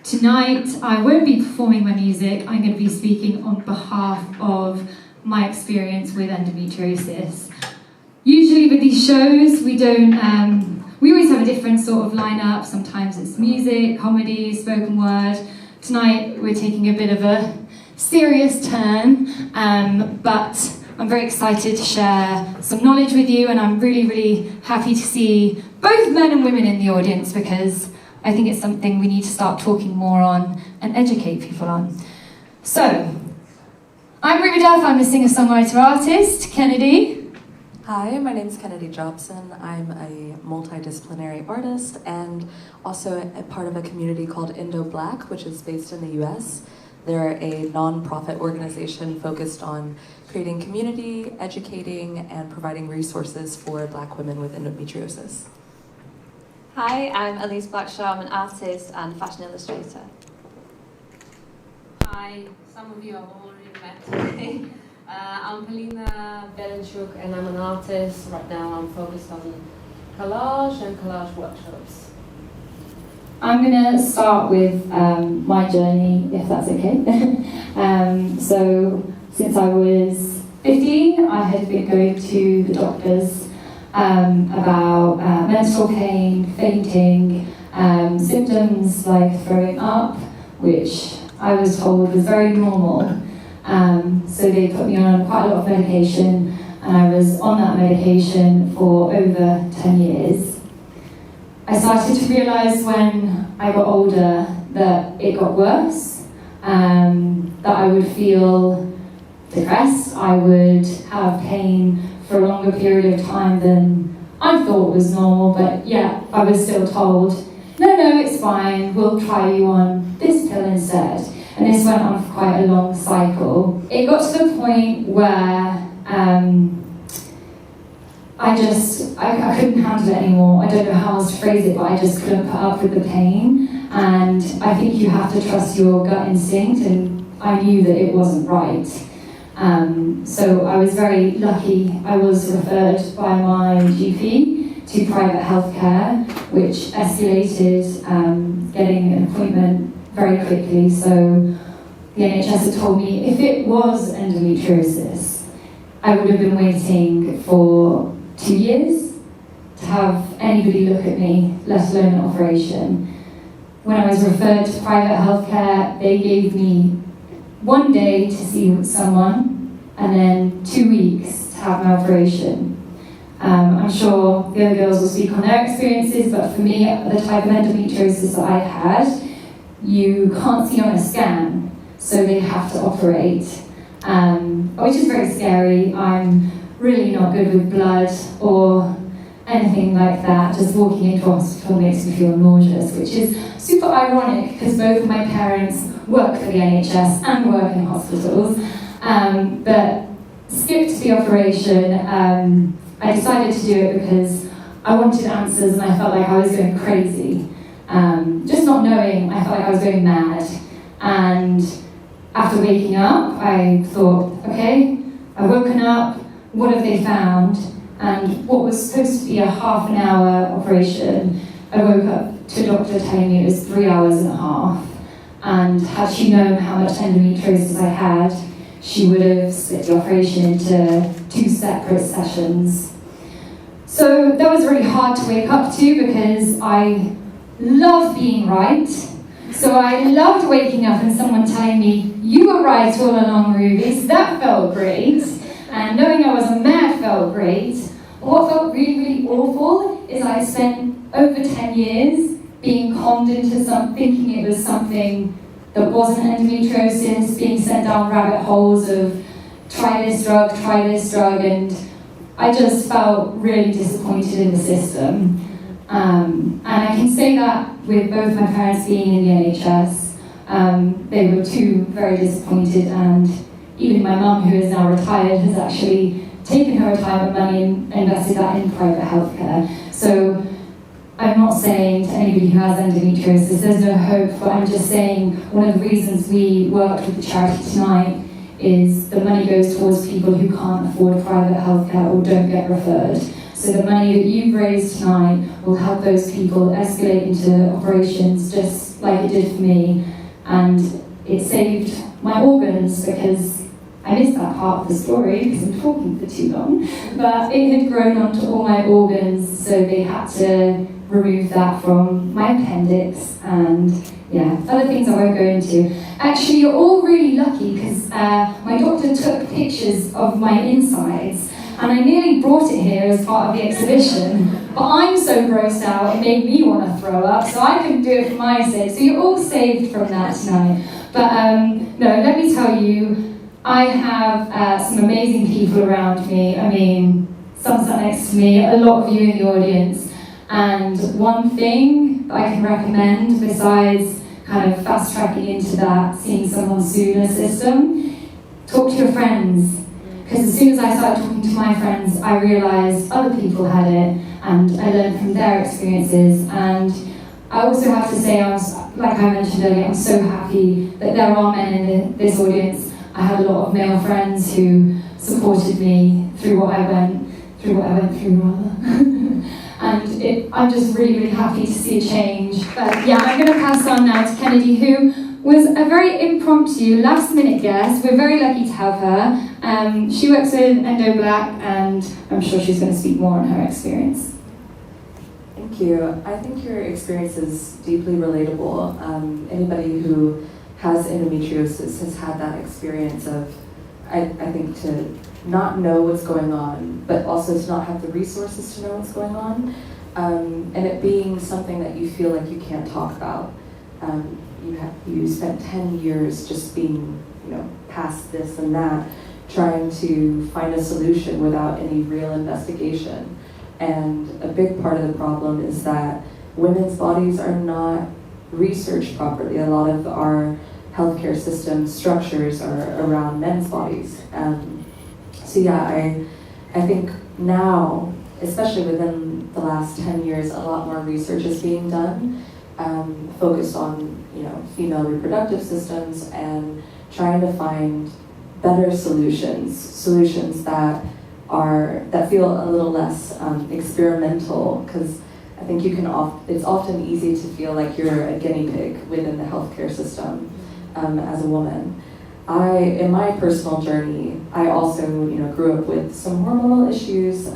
Tonight, I won't be performing my music. I'm going to be speaking on behalf of my experience with endometriosis. Usually with these shows, we always have a different sort of lineup. Sometimes it's music, comedy, spoken word. Tonight, we're taking a bit of a serious turn, but I'm very excited to share some knowledge with you, and I'm really, really happy to see both men and women in the audience because I think it's something we need to start talking more on and educate people on. So, I'm Duff, I'm a singer-songwriter-artist. Kennedy? Hi, my name is Kennedy Jopson. I'm a multidisciplinary artist and also a part of a community called Indo-Black, which is based in the US. They're a non-profit organization focused on creating community, educating, and providing resources for Black women with endometriosis. Hi, I'm Elyse Blackshaw. I'm an artist and fashion illustrator. Hi, some of you have already met today. I'm Polina Belenchuk and I'm an artist. Right now I'm focused on collage and collage workshops. I'm going to start with my journey, if that's okay. So, since I was 15, I had been going to the doctors about menstrual pain, fainting, symptoms like throwing up, which I was told was very normal. So they put me on quite a lot of medication, and I was on that medication for over 10 years. I started to realise when I got older that it got worse, that I would feel depressed, I would have pain for a longer period of time than I thought was normal, but yeah, I was still told, no, it's fine, we'll try you on this pill instead. And this went on for quite a long cycle. It got to the point where I couldn't handle it anymore. I don't know how else to phrase it, but I just couldn't put up with the pain. And I think you have to trust your gut instinct, and I knew that it wasn't right. So I was very lucky. I was referred by my GP to private healthcare, which escalated getting an appointment very quickly. So the NHS had told me if it was endometriosis, I would have been waiting for 2 years to have anybody look at me, let alone an operation. When I was referred to private healthcare, they gave me 1 day to see someone and then 2 weeks to have my operation. I'm sure the other girls will speak on their experiences, but for me, the type of endometriosis that I had, you can't see on a scan, so they have to operate, which is very scary. I'm really not good with blood or anything like that. Just walking into a hospital makes me feel nauseous, which is super ironic because both of my parents work for the NHS and work in hospitals. But skipped the operation. I decided to do it because I wanted answers and I felt like I was going crazy. Just not knowing, I felt like I was going mad. And after waking up, I thought, okay, I've woken up, what have they found? And what was supposed to be a half an hour operation, I woke up to a doctor telling me it was 3 hours and a half. And had she known how much endometriosis I had, she would have split the operation into 2 separate sessions. So that was really hard to wake up to because I love being right. So I loved waking up and someone telling me, you were right all along, Ruby, so that felt great. And knowing I wasn't mad felt great. What felt really, really awful is I spent over 10 years being conned into thinking it was something that wasn't endometriosis, being sent down rabbit holes of try this drug, and I just felt really disappointed in the system. And I can say that with both my parents being in the NHS, they were too very disappointed, and even my mum, who is now retired, has actually taken her retirement money and invested that in private healthcare. So I'm not saying to anybody who has endometriosis there's no hope, but I'm just saying one of the reasons we worked with the charity tonight is the money goes towards people who can't afford private healthcare or don't get referred. So the money that you've raised tonight will help those people escalate into operations just like it did for me. And it saved my organs because I missed that part of the story because I'm talking for too long. But it had grown onto all my organs, so they had to remove that from my appendix and other things I won't go into. Actually, you're all really lucky because my doctor took pictures of my insides and I nearly brought it here as part of the exhibition, but I'm so grossed out it made me want to throw up, so I couldn't do it for my sake. So you're all saved from that tonight. But no, let me tell you, I have some amazing people around me. I mean, some sat next to me, a lot of you in the audience. And one thing that I can recommend, besides kind of fast tracking into that, seeing someone sooner system, talk to your friends. Because as soon as I started talking to my friends, I realised other people had it, and I learned from their experiences. And I also have to say, like I mentioned earlier, I'm so happy that there are men in this audience. I had a lot of male friends who supported me through what I went through, and I'm just really, really happy to see a change. But I'm going to pass on now to Kennedy, who was a very impromptu, last-minute guest. We're very lucky to have her. She works with Endo Black, and I'm sure she's going to speak more on her experience. Thank you. I think your experience is deeply relatable. Anybody who has endometriosis has had that experience of, I think, to not know what's going on, but also to not have the resources to know what's going on, and it being something that you feel like you can't talk about. You spent 10 years just being, past this and that, trying to find a solution without any real investigation. And a big part of the problem is that women's bodies are not researched properly. A lot of our healthcare system structures are around men's bodies. I think now, especially within the last 10 years, a lot more research is being done, focused on female reproductive systems and trying to find better solutions that feel a little less experimental, because I think it's often easy to feel like you're a guinea pig within the healthcare system as a woman. In my personal journey, I also grew up with some hormonal issues,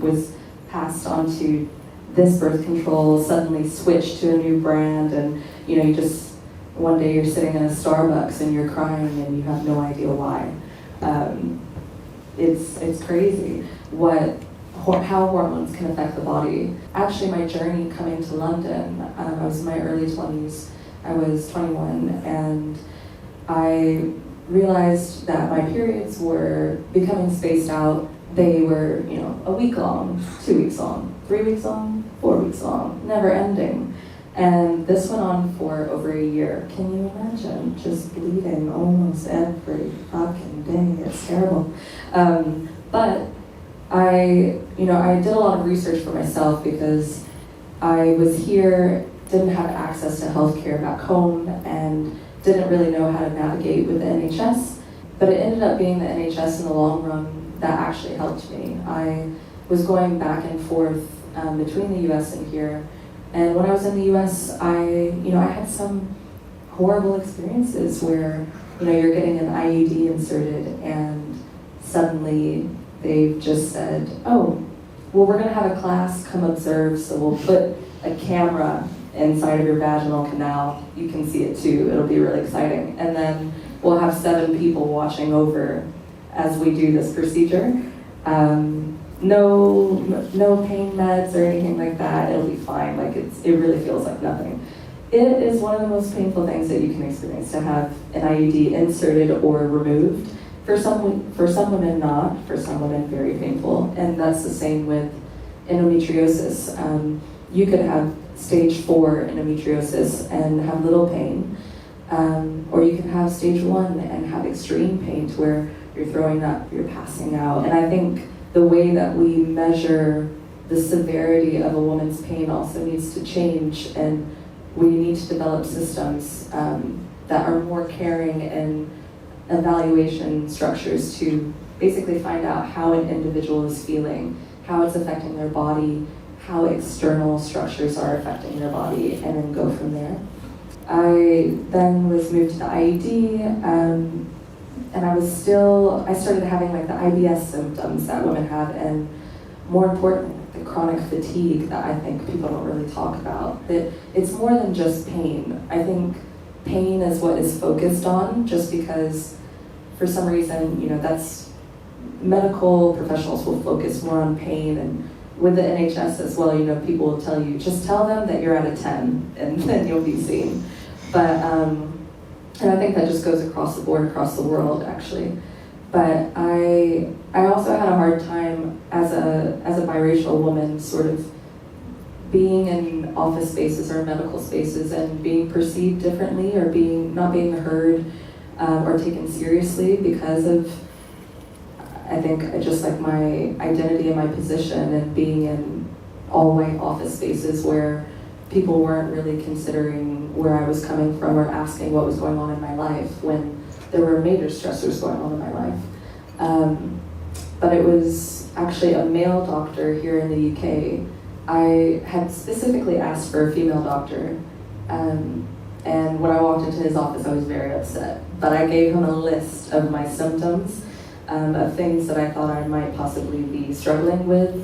was passed on to this birth control, suddenly switched to a new brand, and you just, one day you're sitting in a Starbucks and you're crying and you have no idea why. It's crazy how hormones can affect the body. Actually, my journey coming to London, I was in my early 20s, I was 21, and I realized that my periods were becoming spaced out. They were, a week long, 2 weeks long, 3 weeks long, 4 weeks long, never ending. And this went on for over a year. Can you imagine just bleeding almost every fucking day? It's terrible. But I did a lot of research for myself because I was here, didn't have access to healthcare back home, and didn't really know how to navigate with the NHS. But it ended up being the NHS in the long run that actually helped me. I was going back and forth between the US and here. And when I was in the US, I had some horrible experiences where, you're getting an IUD inserted and suddenly they've just said, oh, well, we're gonna have a class, come observe, so we'll put a camera inside of your vaginal canal. You can see it too, it'll be really exciting. And then we'll have 7 people watching over as we do this procedure. No pain meds or anything like that. It'll be fine. Like it really feels like nothing. It is one of the most painful things that you can experience, to have an IUD inserted or removed. For some women not. For some women very painful. And that's the same with endometriosis. You could have stage 4 endometriosis and have little pain, or you can have stage 1 and have extreme pain to where you're throwing up, you're passing out. And I think the way that we measure the severity of a woman's pain also needs to change, and we need to develop systems that are more caring and evaluation structures to basically find out how an individual is feeling, how it's affecting their body, how external structures are affecting their body, and then go from there. I then was moved to the IUD, and I started having like the IBS symptoms that women have, and more importantly, the chronic fatigue that I think people don't really talk about. That it's more than just pain. I think pain is what is focused on, just because for some reason, that's medical professionals will focus more on pain, and with the NHS as well, people will tell you, just tell them that you're at a 10 and then you'll be seen. But, and I think that just goes across the board, across the world actually. But I also had a hard time as a biracial woman sort of being in office spaces or medical spaces and being perceived differently, or not being heard or taken seriously because of, I think, just like my identity and my position, and being in all-white office spaces where people weren't really considering where I was coming from or asking what was going on in my life when there were major stressors going on in my life. But it was actually a male doctor here in the UK. I had specifically asked for a female doctor, and when I walked into his office, I was very upset. But I gave him a list of my symptoms, of things that I thought I might possibly be struggling with,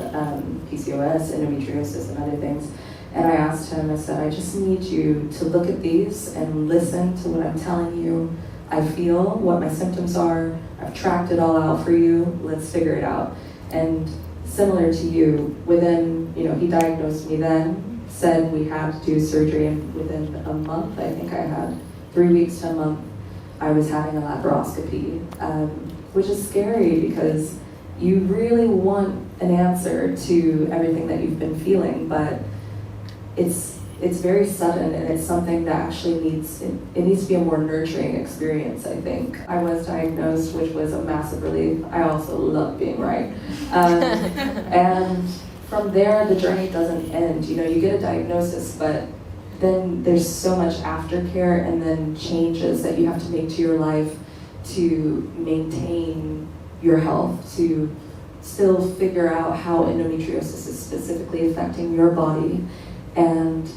PCOS, endometriosis, and other things. And I asked him, I said, I just need you to look at these and listen to what I'm telling you. I feel what my symptoms are. I've tracked it all out for you. Let's figure it out. And similar to you, within, he diagnosed me then, said we had to do surgery, and within a month, I think I had 3 weeks to a month, I was having a laparoscopy, which is scary because you really want an answer to everything that you've been feeling, but it's very sudden, and it's something that actually needs to be a more nurturing experience, I think. I was diagnosed, which was a massive relief. I also love being right. And from there, the journey doesn't end. You get a diagnosis, but then there's so much aftercare and then changes that you have to make to your life to maintain your health, to still figure out how endometriosis is specifically affecting your body, and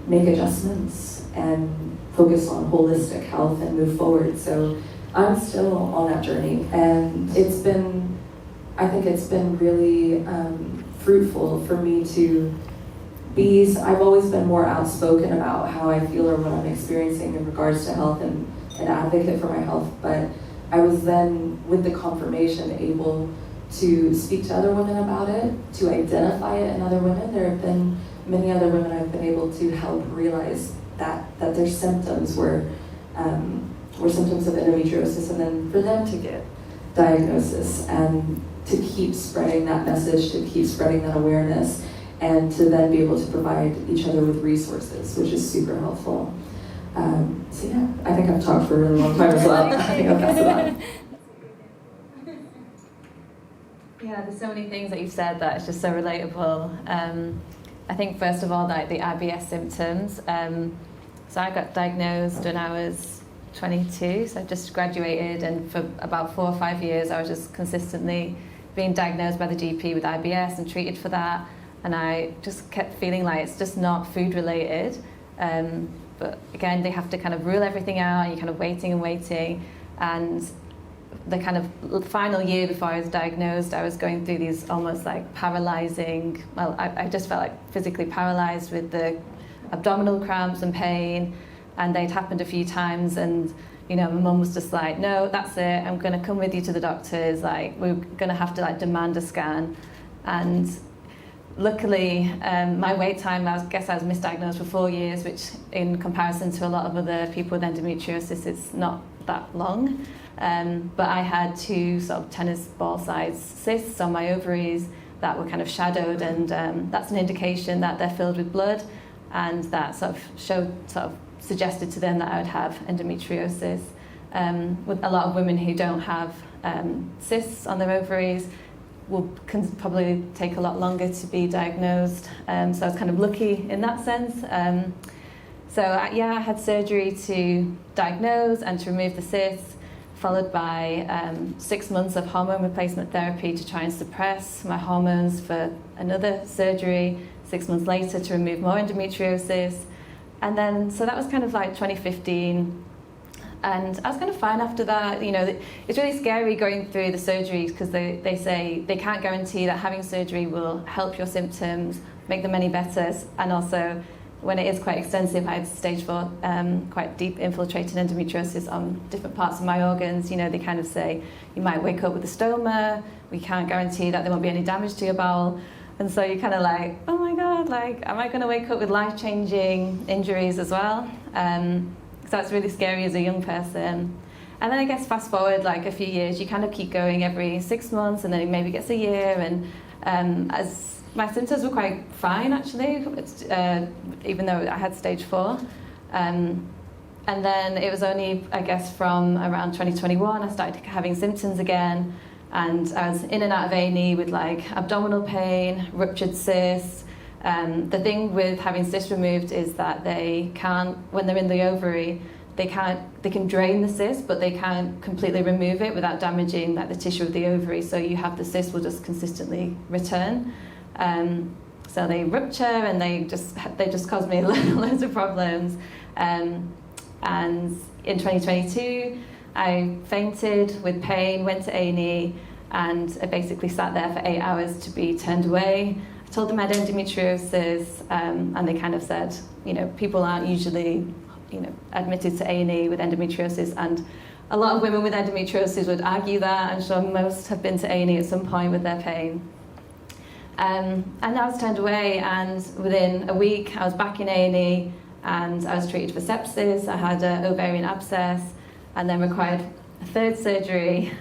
make adjustments and focus on holistic health and move forward. So I'm still on that journey, and I think it's been really fruitful for me to I've always been more outspoken about how I feel or what I'm experiencing in regards to health, and an advocate for my health, but I was then, with the confirmation, able to speak to other women about it, to identify it in other women. There have been many other women I've been able to help realize that their symptoms were symptoms of endometriosis, and then for them to get diagnosis and to keep spreading that message, to keep spreading that awareness, and to then be able to provide each other with resources, which is super helpful. So yeah, I think I've talked for a really long time as well. I think I'll pass it on. Yeah, there's so many things that you've said that it's just so relatable. I think first of all, like the IBS symptoms. So I got diagnosed when I was 22, so I just graduated, and for about 4 or 5 years I was just consistently being diagnosed by the GP with IBS and treated for that, and I just kept feeling like it's just not food related. But again, they have to kind of rule everything out, and you're kind of waiting, and the kind of final year before I was diagnosed, I was going through these almost like paralyzing, I just felt like physically paralyzed with the abdominal cramps and pain, and they'd happened a few times, and my mum was just like, no, that's it, I'm going to come with you to the doctors, like we're going to have to like demand a scan. And luckily, my wait time, I guess I was misdiagnosed for 4 years, which in comparison to a lot of other people with endometriosis, it's not that long. But I had 2 sort of tennis ball sized cysts on my ovaries that were kind of shadowed, and that's an indication that they're filled with blood, and that sort of suggested to them that I would have endometriosis. With a lot of women who don't have cysts on their ovaries can probably take a lot longer to be diagnosed. So I was kind of lucky in that sense. I had surgery to diagnose and to remove the cysts. followed by 6 months of hormone replacement therapy to try and suppress my hormones, for another surgery 6 months later to remove more endometriosis. And then, so that was kind of like 2015. And I was kind of fine after that. You know, it's really scary going through the surgeries because they say they can't guarantee that having surgery will help your symptoms, make them any better. And also, when it is quite extensive, I had stage 4, quite deep infiltrating endometriosis on different parts of my organs. You know, they kind of say, you might wake up with a stoma, we can't guarantee that there won't be any damage to your bowel. And so you're kind of like, oh my God, like, am I going to wake up with life-changing injuries as well? So that's really scary as a young person. And then I guess fast forward like a few years, you kind of keep going every 6 months, and then it maybe gets a year. And as my symptoms were quite fine, actually, even though I had stage 4. And then it was only, I guess, from around 2021, I started having symptoms again. And I was in and out of A&E with like abdominal pain, ruptured cysts. The thing with having cysts removed is that they can't, when they're in the ovary, they can drain the cyst, but they can't completely remove it without damaging like the tissue of the ovary. So you have the cyst will just consistently return. So they rupture and they just cause me loads of problems. And in 2022, I fainted with pain, went to A&E, and I basically sat there for 8 hours to be turned away. I told them I had endometriosis, and they kind of said, you know, people aren't usually, you know, admitted to A&E with endometriosis, and a lot of women with endometriosis would argue that. I'm sure most have been to A&E at some point with their pain. And I was turned away, and within a week I was back in A&E, and I was treated for sepsis. I had an ovarian abscess, and then required a 3rd surgery,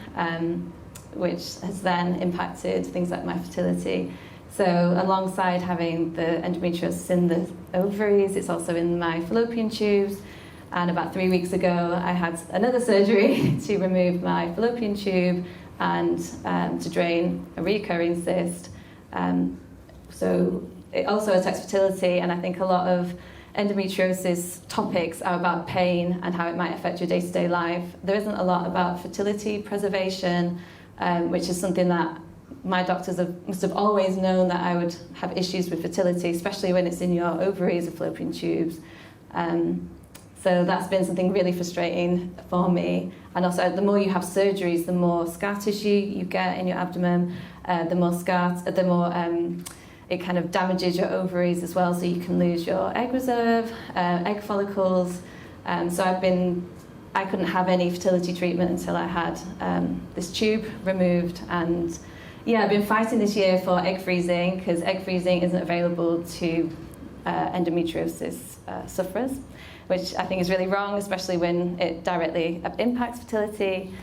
which has then impacted things like my fertility. So alongside having the endometriosis in the ovaries, it's also in my fallopian tubes. And about 3 weeks ago, I had another surgery to remove my fallopian tube and to drain a recurring cyst. So it also affects fertility, and I think a lot of endometriosis topics are about pain and how it might affect your day-to-day life. There isn't a lot about fertility preservation, which is something that my doctors must have always known, that I would have issues with fertility, especially when it's in your ovaries or fallopian tubes. So that's been something really frustrating for me. And also, the more you have surgeries, the more scar tissue you get in your abdomen, the more it kind of damages your ovaries as well, so you can lose your egg reserve, egg follicles. So I couldn't have any fertility treatment until I had this tube removed. And yeah, I've been fighting this year for egg freezing, because egg freezing isn't available to endometriosis sufferers, which I think is really wrong, especially when it directly impacts fertility.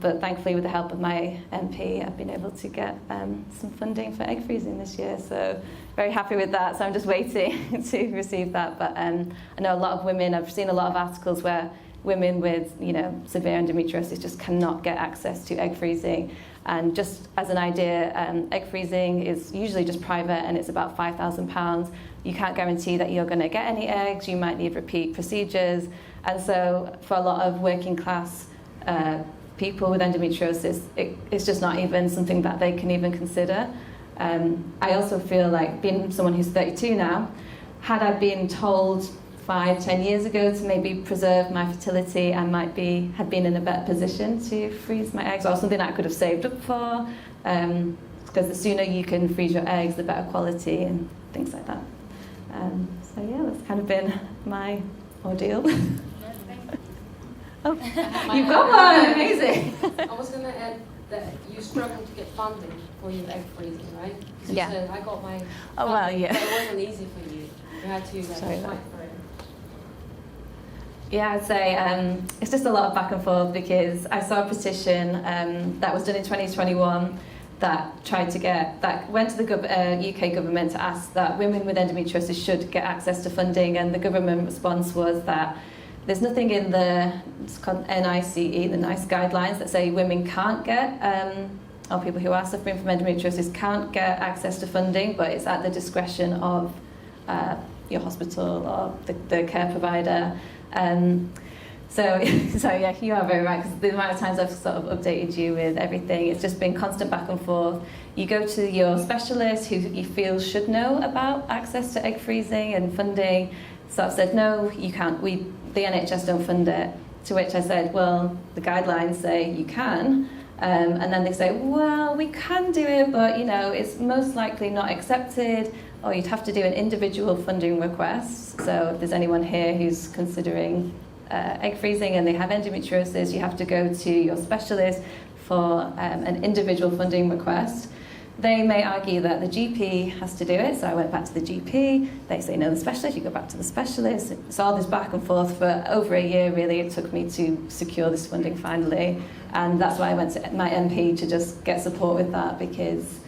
But thankfully, with the help of my MP, I've been able to get some funding for egg freezing this year. So very happy with that. So I'm just waiting to receive that. But I know a lot of women, I've seen a lot of articles where women with, you know, severe endometriosis just cannot get access to egg freezing. And just as an idea, egg freezing is usually just private, and it's about £5,000. You can't guarantee that you're going to get any eggs. You might need repeat procedures. And so for a lot of working class people with endometriosis, it's just not even something that they can even consider. I also feel like, being someone who's 32 now, had I been told 5-10 years ago to maybe preserve my fertility, I might have been in a better position to freeze my eggs, or something that I could have saved up for, because the sooner you can freeze your eggs, the better quality and things like that. So yeah, that's kind of been my ordeal. Oh, you've got one, amazing. I was going to add that you struggled to get funding for your egg freezing, right? You Yeah. said, I got my Oh, well, funding, yeah. but it wasn't easy for you. You had to fight for it. Yeah, I'd say it's just a lot of back and forth, because I saw a petition that was done in 2021 that went to the UK government to ask that women with endometriosis should get access to funding, and the government response was that there's nothing in it's called NICE, the NICE guidelines, that say women can't get, or people who are suffering from endometriosis can't get access to funding, but it's at the discretion of your hospital or the care provider. So, so yeah, you are very right, because the amount of times I've sort of updated you with everything, it's just been constant back and forth. You go to your specialist who you feel should know about access to egg freezing and funding, sort of said, no, you can't, the NHS don't fund it. To which I said, well, the guidelines say you can. And then they say, well, we can do it, but you know, it's most likely not accepted, or you'd have to do an individual funding request. So if there's anyone here who's considering egg freezing and they have endometriosis, you have to go to your specialist for an individual funding request. They may argue that the GP has to do it, so I went back to the GP. They say, no, the specialist, you go back to the specialist. It's all this back and forth for over a year, really. It took me to secure this funding finally. And that's why I went to my MP to just get support with that, because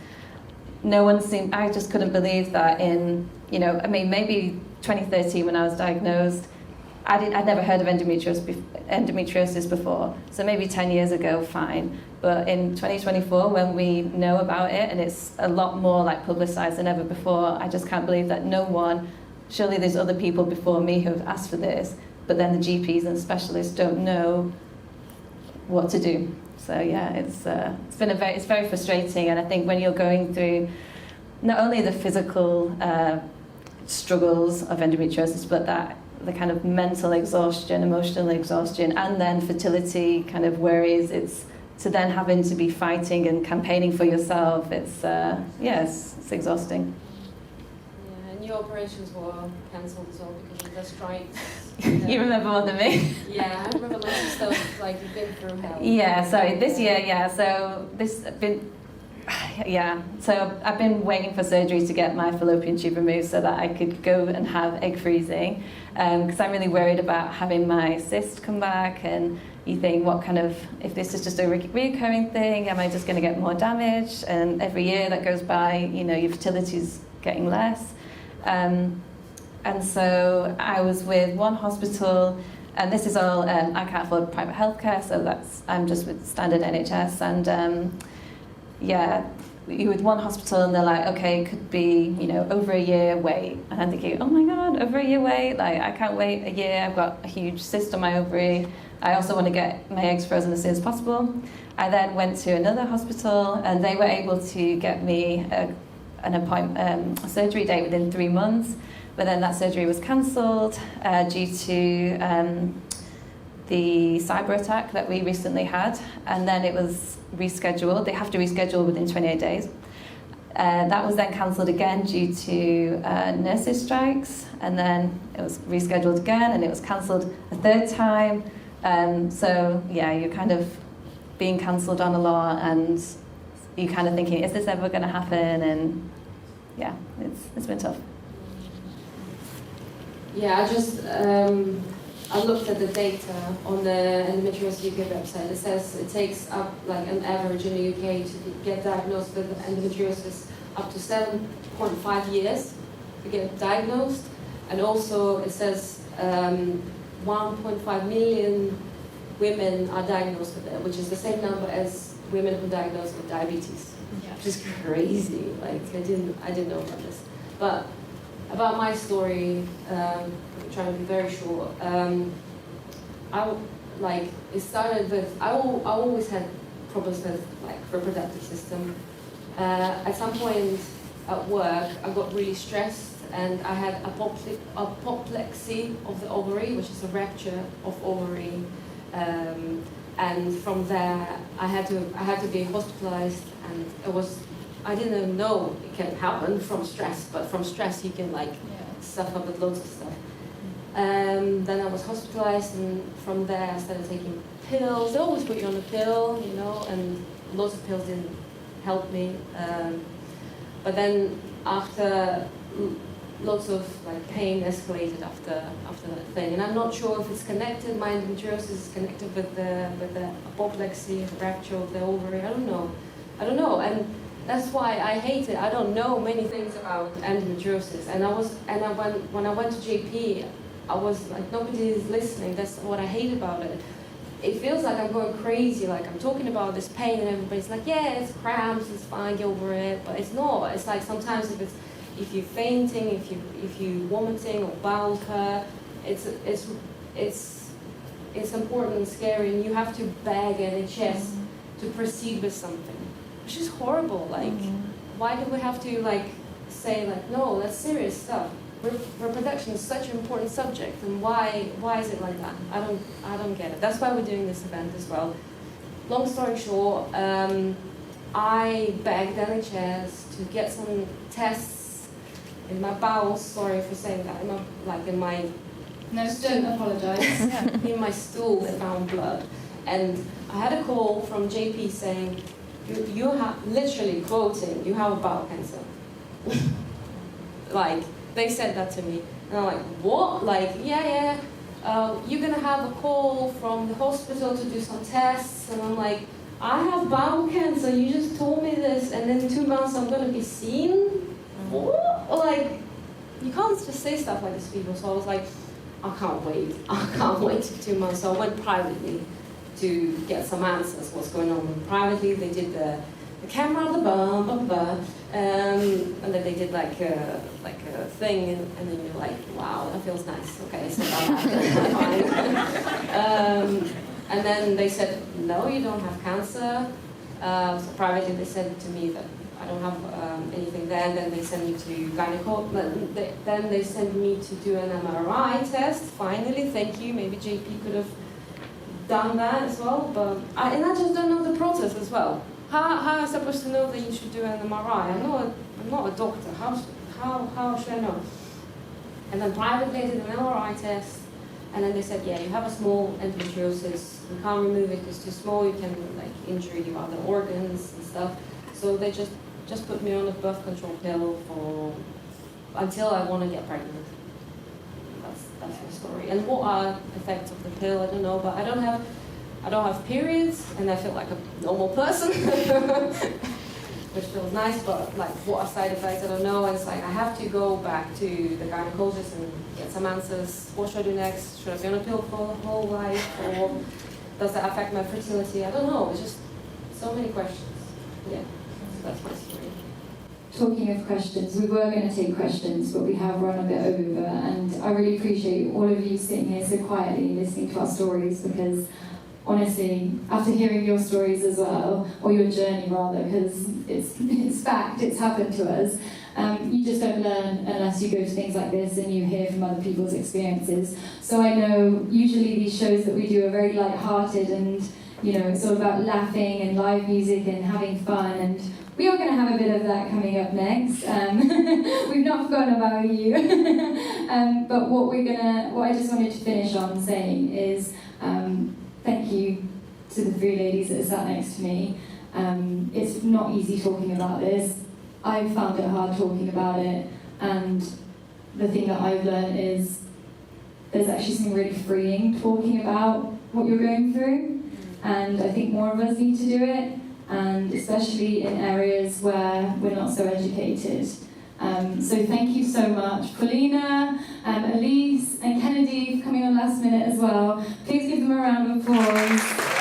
no one seemed, I just couldn't believe that in, you know, I mean, maybe 2013 when I was diagnosed, I'd never heard of endometriosis before, so maybe 10 years ago, fine. But in 2024, when we know about it and it's a lot more like publicised than ever before, I just can't believe that no one, surely there's other people before me who have asked for this, but then the GPs and specialists don't know what to do. So yeah, it's very frustrating, and I think when you're going through not only the physical struggles of endometriosis, but the kind of mental exhaustion, emotional exhaustion, and then fertility kind of worries. It's to then having to be fighting and campaigning for yourself. It's it's exhausting. Yeah, and your operations were cancelled as well because of the strikes. You remember more than me. Yeah, I remember lots of stuff, like you've been through hell. Yeah, sorry, this year, yeah. So so I've been waiting for surgery to get my fallopian tube removed so that I could go and have egg freezing, because I'm really worried about having my cyst come back, and you think, what kind of, if this is just a reoccurring thing, am I just going to get more damage? And every year that goes by, you know, your fertility's getting less. And so I was with one hospital, and this is all, I can't afford private healthcare, so I'm just with standard NHS, and you're with one hospital and they're like, okay, it could be, you know, over a year wait. And I'm thinking, oh my God, over a year wait? Like, I can't wait a year. I've got a huge cyst on my ovary. I also want to get my eggs frozen as soon as possible. I then went to another hospital and they were able to get me an appointment, a surgery date within 3 months. But then that surgery was cancelled due to the cyber attack that we recently had, and then it was rescheduled. They have to reschedule within 28 days. That was then cancelled again due to nurses' strikes, and then it was rescheduled again, and it was cancelled a third time. So yeah, you're kind of being cancelled on a lot, and you're kind of thinking, is this ever going to happen? And yeah, it's been tough. Yeah, I looked at the data on the Endometriosis UK website. It says it takes up, like, an average in the UK to get diagnosed with endometriosis up to 7.5 years to get diagnosed. And also it says 1.5 million women are diagnosed with it, which is the same number as women who are diagnosed with diabetes. Yeah. Which is crazy. Like, I didn't know about this. But about my story, I'm trying to be very short. It started with, I always had problems with, like, reproductive system. At some point at work, I got really stressed and I had apoplexy of the ovary, which is a rupture of ovary. And from there, I had to be hospitalized, and I didn't know it can happen from stress, but from stress you can, like, suffer with loads of stuff. Then I was hospitalized, and from there I started taking pills. They always put you on a pill, you know, and lots of pills didn't help me. But then after lots of, like, pain escalated after that thing, and I'm not sure if it's connected. My endometriosis is connected with the apoplexy, the fracture of the ovary. I don't know, and that's why I hate it. I don't know many things about endometriosis, and when I went to GP, I was like, nobody is listening. That's what I hate about it. It feels like I'm going crazy, like I'm talking about this pain and everybody's like, yeah, it's cramps, it's fine, get over it. But it's not. It's like sometimes if you're fainting, if you're vomiting or bowel hurt, it's it's important and scary, and you have to beg NHS to proceed with something, which is horrible. Like, why do we have to like say like, no, that's serious stuff? Reproduction is such an important subject, and why is it like that? I don't get it. That's why we're doing this event as well. Long story short, I begged NHS to get some tests in my bowels. Sorry for saying that. In my No, don't apologise. in my stool, they found blood, and I had a call from JP saying, "You have," literally quoting, "you have bowel cancer." Like, they said that to me, and I'm like, what? Like, yeah, you're gonna have a call from the hospital to do some tests, and I'm like, I have bowel cancer, you just told me this, and in 2 months I'm gonna be seen? What? Like, you can't just say stuff like this to people, so I was like, I can't wait for 2 months, so I went privately to get some answers, what's going on. And privately, they did the camera, the bum, and then they did like a thing, and then you're like, wow, that feels nice. Okay, so that fine. And then they said, no, you don't have cancer. So privately, they said to me that I don't have anything there. And then they sent me to gynecologist. Then they sent me to do an MRI test. Finally, thank you. Maybe JP could have done that as well, but I just don't know the process as well. How am I supposed to know that you should do an MRI? I'm not a doctor. How should I know? And then privately I did an MRI test, and then they said, yeah, you have a small endometriosis. We can't remove it, it's too small. You can like injure your other organs and stuff. So they just put me on a birth control pill until I want to get pregnant. That's the story. And what are the effects of the pill? I don't know, but I don't have periods, and I feel like a normal person, which feels nice, but like what are side effects, I don't know. And it's like I have to go back to the gynecologist and get some answers. What should I do next? Should I be on a pill for the whole life, or does that affect my fertility? I don't know. It's just so many questions. Yeah, so that's my story. Talking of questions, we were going to take questions, but we have run a bit over, and I really appreciate all of you sitting here so quietly listening to our stories, because honestly, after hearing your stories as well, or your journey rather, because it's fact, it's happened to us, you just don't learn unless you go to things like this and you hear from other people's experiences. So I know usually these shows that we do are very light-hearted, and you know, it's all about laughing and live music and having fun, and we are going to have a bit of that coming up next. We've not forgotten about you. But what I just wanted to finish on saying is thank you to the three ladies that sat next to me. It's not easy talking about this. I've found it hard talking about it, and the thing that I've learned is there's actually something really freeing talking about what you're going through, and I think more of us need to do it, and especially in areas where we're not so educated. So thank you so much, Polina, Elyse, and Kennedy for coming on last minute as well. Please give them a round of applause.